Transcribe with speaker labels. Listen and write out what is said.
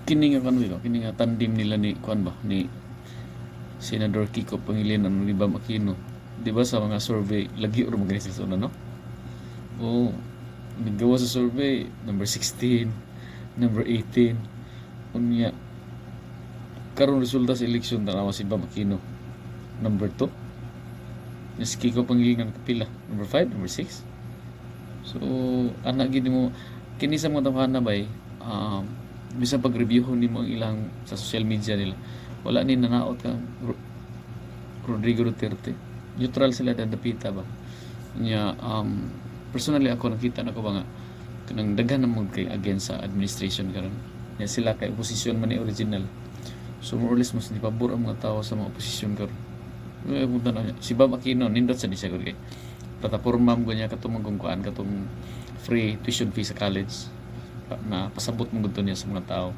Speaker 1: kini nga kan ko kini nga tandem nila ni kuan ba ni Senador Kiko Pangilinan ni Bam Aquino, di ba sa mga survey lagi oro mga sa no. Oh, nagawa sa survey number 16, number 18 unya karon resulta sa eleksyon tanawa si Bam Aquino number 2, ni si Kiko Pangilinan kapila number 5, number 6. So ana gid mo kini sa mga tawhan na bay bisan pag-reviewon nimo ang ilang sa social media nila wala ni nanaot ka Rodrigo Duterte, neutral sila dapita ba nya. Personally ako nakita na ko ba nga kanang daghan na mo kay against sa administration karon nya sila kay opposition man ni original, so more or less mas ni pabor ang mga tao sa mga opposition karon. Punta na si Bam Aquino nindot sa disya kay plataporma mo niya katong kuan katong free tuition fee sa college na pasabot mo gudto niya sa mga tao.